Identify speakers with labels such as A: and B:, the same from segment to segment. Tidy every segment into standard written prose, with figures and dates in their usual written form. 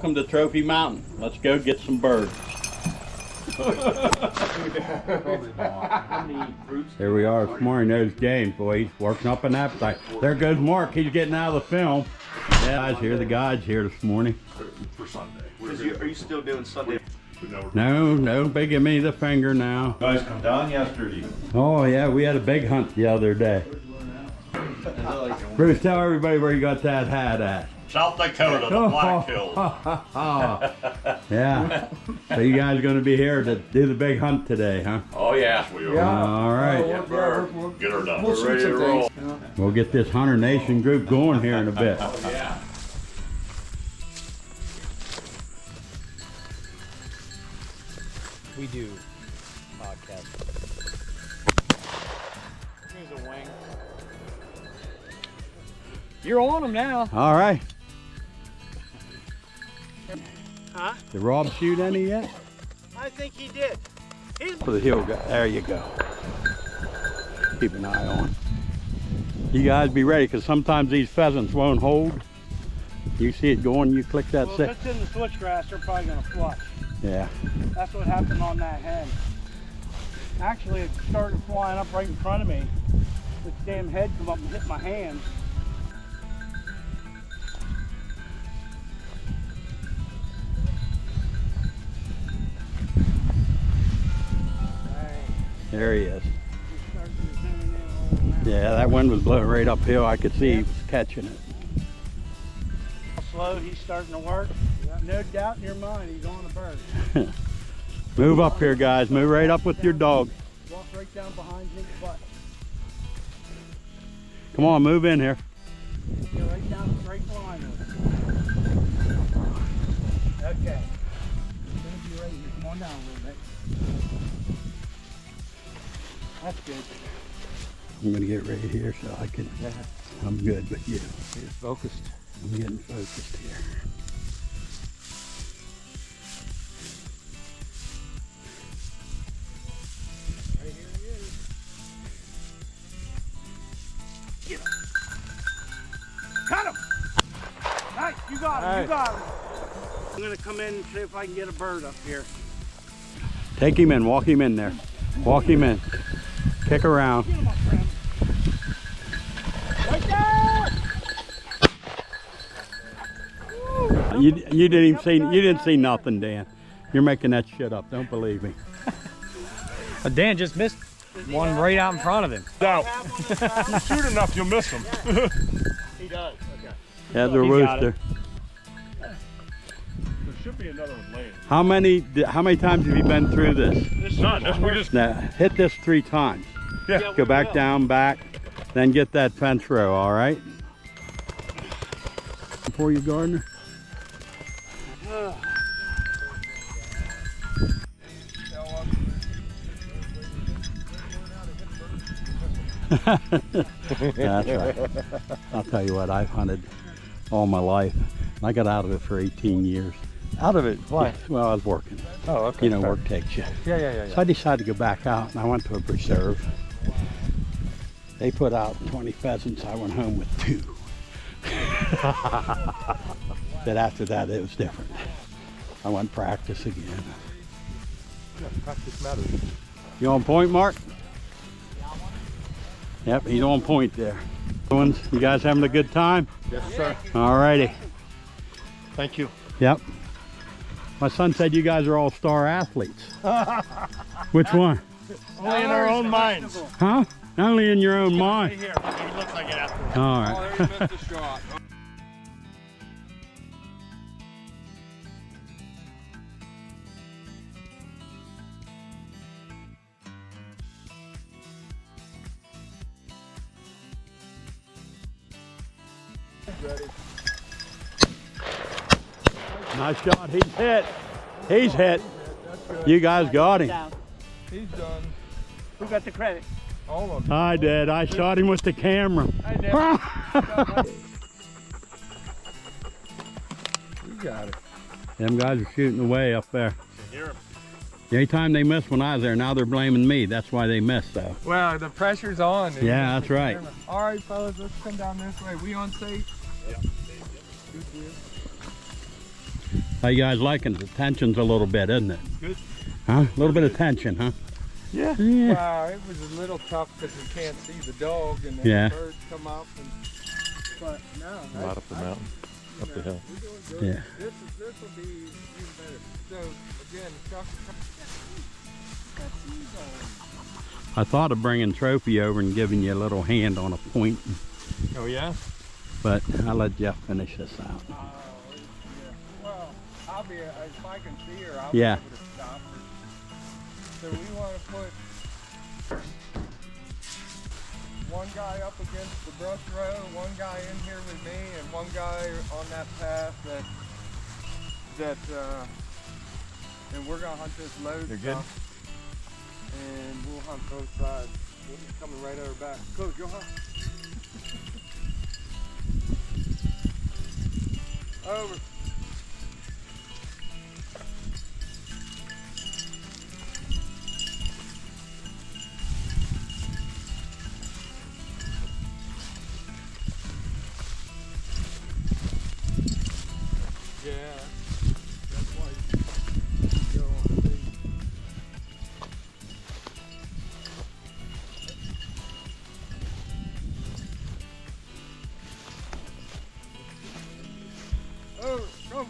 A: welcome to Trophy Mountain. Let's go get some birds. Here we are this morning. There's James, boy. He's working up an appetite. There goes Mark. He's getting out of the film. Yeah, the guys here this morning.
B: For Sunday.
C: Are you still doing Sunday?
A: No, big give me the finger now.
B: You guys come down yesterday.
A: Oh yeah, we had a big hunt the other day. Bruce, tell everybody where you got that hat at.
B: South Dakota, the Black Hills.
A: Yeah. So you guys are going to be here to do the big hunt today, huh?
B: Oh yeah, we are.
A: Yeah. All right.
B: Get her done. We're ready to roll.
A: We'll get this Hunter Nation group going here in a bit.
B: Oh yeah.
D: We do podcast. Here's a wing. You're on them now.
A: All right.
D: Huh?
A: Did Rob shoot any yet?
D: I think he did.
A: For the hill guy. There you go. Keep an eye on. You guys be ready, because sometimes these pheasants won't hold. You see it going, you click that
D: Well,
A: set.
D: if it's in the switchgrass, they're probably going to flush.
A: Yeah.
D: That's what happened on that hen. Actually, it started flying up right in front of me. This damn head come up and hit my hand.
A: There he is. Yeah, that wind was blowing right uphill. I could see he was catching it.
D: Slow, he's starting to work. No doubt in your mind, he's on a bird.
A: Move up here, guys. Move right up with your dog.
D: Walk right down behind Nick's butt.
A: Come on, move in here.
D: Get right down the straight line with it. Okay. It's going to be ready. Come on down a little bit. That's good.
A: I'm gonna get right here so I can. I'm good with you.
D: He's focused.
A: I'm getting focused here.
D: Right here he is. Get him. Got him. Nice. You got him. You got him. I'm gonna come in and see if I can get a bird up here.
A: Take him in. Walk him in there. Walk him in. Kick around.
D: Get him up, friend. Right there.
A: You didn't even see. You didn't see nothing, Dan. You're making that shit up. Don't believe me.
E: Dan just missed one right out in front of him.
B: No. You shoot enough, you'll miss them.
D: He does. Okay.
A: That's a
E: He got
A: rooster.
B: There should be another one laying.
A: How many times have you been through this?
B: None. We just.
A: Now hit this 3 times.
B: Yeah.
A: Go back down, back, then get that fence row. All right. Before you, Gardner. That's right. I'll tell you what, I've hunted all my life. I got out of it for 18 years.
E: Out of it? Why?
A: Well, I was working.
E: Oh, okay.
A: You know, work takes you.
E: Yeah.
A: So I decided to go back out, and I went to a preserve. They put out 20 pheasants. I went home with 2. But after that, it was different. I went practice again.
B: Yeah, practice matters.
A: You on point, Mark? Yep, he's on point there. You guys having a good time?
B: Yes, sir.
A: All righty.
B: Thank you.
A: Yep. My son said you guys are all star athletes. Which one?
B: Only in our own minds.
A: Huh? Only in your own mind.
B: Here, he looks like it after.
A: All right.
C: Oh, there he missed the shot.
A: Nice shot. He's hit. He's hit. You guys got him.
B: He's done.
D: Who got the credit?
B: All of them.
A: I did. I shot him with the camera.
D: I did.
B: You got it.
A: Them guys are shooting away up there.
B: Hear him.
A: Anytime they missed when I was there, now they're blaming me. That's why they missed, though.
F: Well, the pressure's on.
A: Yeah, that's right.
F: All right, fellas, let's come down this way. We on safe?
B: Yeah.
A: How you guys liking it? The tension's a little bit, isn't it?
B: Good.
A: Huh? A little bit of tension, huh?
B: Yeah.
A: Yeah.
F: Wow, it was a little tough because you can't see the dog and then
A: Yeah.
F: the birds come up. But no,
B: Not up the mountain, up the hill.
F: we're doing good.
A: Yeah.
F: This will be even better. So again, Chuck, got seeds on.
A: I thought of bringing Trophy over and giving you a little hand on a point,
B: Oh yeah?
A: but I'll let Jeff finish this out.
F: Yeah. Well, I'll be if I can see her, I'll
A: Yeah.
F: be able to stop her. So we want to put one guy up against the brush row, one guy in here with me, and one guy on that path and we're gonna hunt this load
B: You're good?
F: stuff, and we'll hunt both sides. We'll be coming right over back. Go, go hunt. Over. Yeah, that's why you go on the Oh, go.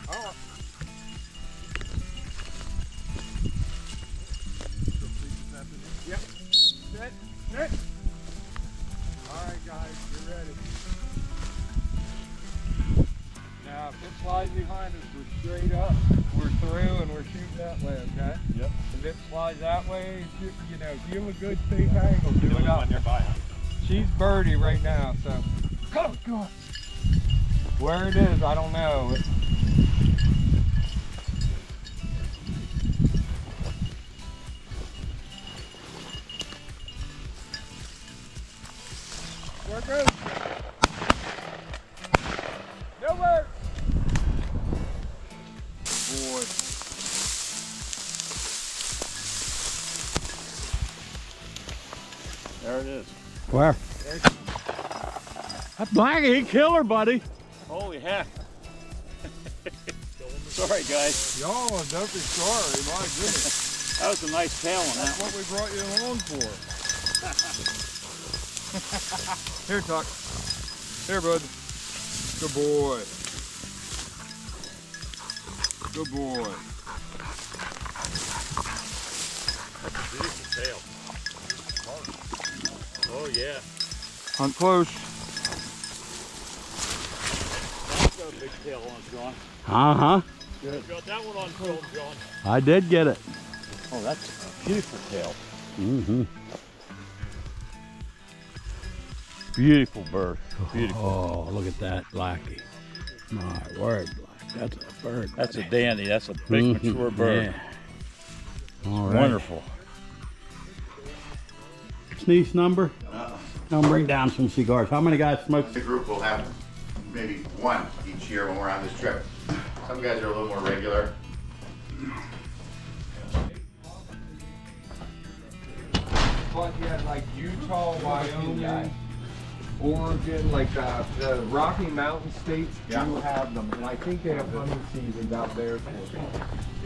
F: Oh. Yep. Sit. Sit. All right, guys, you're ready. Now, if it flies behind us, we're straight up. We're through and we're shooting that way, okay?
B: Yep.
F: If it flies that way, you know, if you have a good safe angle, do it up.
B: Nearby, huh?
F: She's birdie right now, so. Come on. Where it is, I don't know. Where it goes? Nowhere. Boy.
B: There it is.
A: Where? That blackie, he killed her, buddy.
B: Holy heck. Sorry, guys.
F: Y'all don't be sorry, my goodness.
B: That was a nice tail on that
F: That's
B: one.
F: what we brought you along for. Here, Tuck. Here, bud. Good boy. Good boy.
B: Beautiful tail. Oh yeah.
F: Hunt close.
B: That's got a big tail on it, John.
A: Uh-huh.
B: You got that one on film, John.
A: I did get it.
B: Oh, that's a beautiful tail.
A: Mm-hmm.
B: Beautiful bird. Beautiful.
A: Oh, look at that blackie. My word, Black. That's a bird.
B: That's a dandy. That's a big
A: Mhm,
B: mature bird.
A: Yeah. All right.
B: Wonderful.
A: Sneeze number? I'll bring down some cigars. How many guys smoke?
G: The group will have maybe one each year when we're on this trip. Some guys are a little more regular.
F: But you had like Utah, Wyoming, Oregon, like the Rocky Mountain states do have them. And I think they have hunting seasons out there.
G: It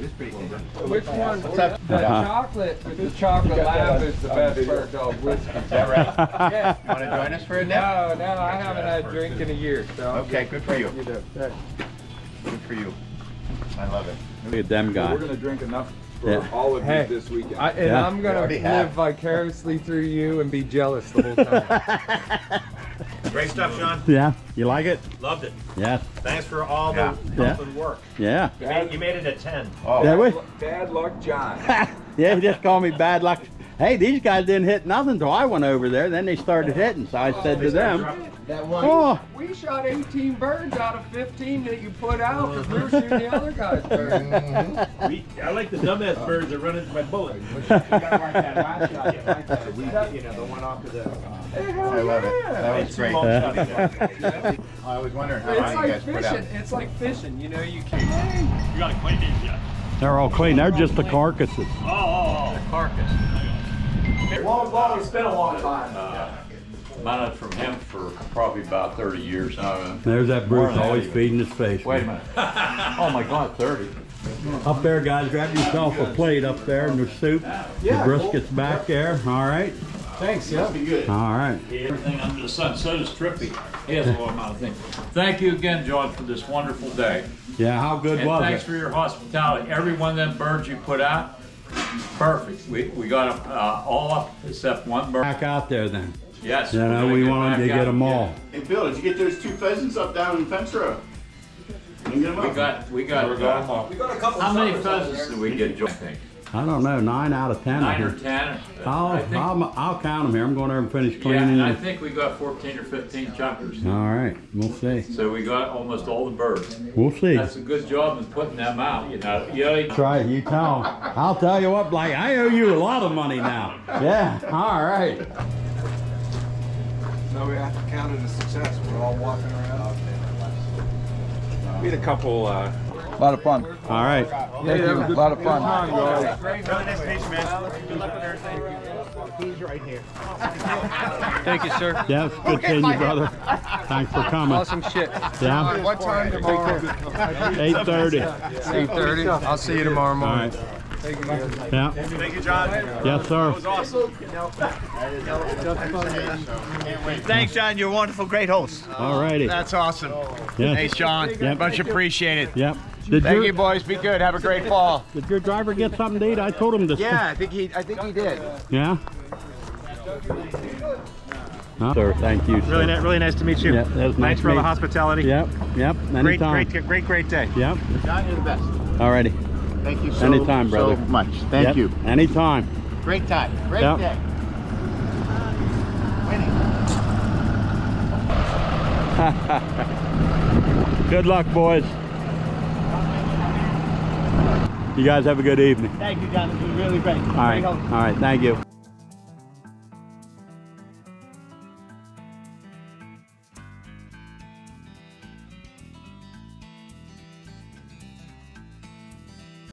G: is pretty good.
F: Which one?
G: What's up?
F: The chocolate, the chocolate lab is the best bird dog whiskey.
G: Is that right?
F: Yeah.
G: You want to join us for a nip?
F: No, I haven't had a drink in a year. So
G: Okay, good for you.
F: know.
G: Good for you. I love it.
A: Look at them guys.
H: We're gonna drink enough for
A: Yeah.
H: all of
F: Hey,
H: you this weekend.
A: Yeah.
F: I'm gonna
G: already
F: live
G: have.
F: vicariously through you and be jealous the whole time.
C: Great stuff, Sean.
A: Yeah, you like it?
C: Loved it.
A: Yes.
C: Thanks for all the
A: Yeah.
C: help and work.
A: Yeah.
C: You made it a 10.
G: Oh,
A: Did we?
H: Bad luck, John.
A: Yeah, he just called me bad luck. Hey, these guys didn't hit nothing until I went over there. Then they started hitting, so I said to them,
G: that one.
A: oh,
F: We shot 18 birds out of 15 that you put out because we were shooting the other guy's birds.
C: I like the dumbass birds that run into my bullet.
G: The one off of the. I love it. That was great. I was wondering how
F: It's
G: many you
F: like
G: guys put out.
F: fishing. It's like fishing. You know, you can't.
B: You gotta clean these yet.
A: They're all clean. They're just the carcasses.
C: The carcass.
H: Long, it's been a long time.
I: Mine is from him for probably about 30 years.
A: There's that Bruce always feeding his face.
I: Wait a minute. Oh my God, 30.
A: Up there, guys, grab yourself a plate up there and the soup. The brisket's back there. All right.
H: Thanks, yeah.
A: All right.
C: Everything under the sun. So does Trippy. He has a lot amount of things. Thank you again, John, for this wonderful day.
A: Yeah, how good
C: And
A: was
C: thanks
A: it?
C: for your hospitality. Every one of them birds you put out, perfect. We got them all up except one bird.
A: Back out there then.
C: Yes.
A: You know, we wanted to get them all.
G: Hey, Bill, did you get those 2 pheasants up down in Fence Row? You can get them up.
C: We got
H: a couple.
C: how many pheasants did we get, John? I think
A: I don't know, 9 out of 10.
C: 9 or 10. I think,
A: I'll count them here. I'm going over and finish
C: yeah,
A: cleaning
C: and I
A: them.
C: think we got 14 or 15 chuckers.
A: All right, we'll see.
C: So we got almost all the birds.
A: We'll see.
C: That's a good job in putting them out. You know,
A: Try it, you tell 'em. I'll tell you what, Blake, I owe you a lot of money now. Yeah, all right.
H: So we have to count it a success. We're all walking around. We had a couple.
F: A lot of fun.
A: All right.
H: Thank you. A lot of fun.
D: Really nice to meet you, man. Good luck with everything. He's right here.
E: Thank you, sir.
A: Yeah, it's good seeing you, brother. Thanks for coming.
E: Awesome shit.
A: Yeah,
H: What time tomorrow?
A: 8:30.
H: 8:30. I'll see you tomorrow
A: All
H: morning.
A: right. Yeah.
D: Thank you, John.
A: Yes, sir.
D: That was awesome. Thanks, John. You're a wonderful, great host.
A: All righty.
D: That's awesome.
A: Yes.
D: Thanks, John.
A: Yep.
D: Much appreciated.
A: Yep. Did
D: Thank you,
A: your,
D: boys. Be good. Have a great fall.
A: did your driver get something to eat? I told him to.
D: Yeah, I think he did.
A: Yeah? Sir, thank you, sir.
D: Really nice to meet you.
A: Yeah, that was nice
D: Thanks for all the
A: meeting-
D: hospitality.
A: Yep, anytime.
D: Great day.
A: Yep,
G: John, you're the best.
A: all righty.
G: Thank you
A: Anytime, brother.
G: so much. Thank
A: Yep,
G: you.
A: Anytime.
G: Great time. Great
A: Yep.
G: day. Winning.
A: Good luck, boys. You guys have a good evening.
D: Thank you, John. This was really great.
A: All right, thank you.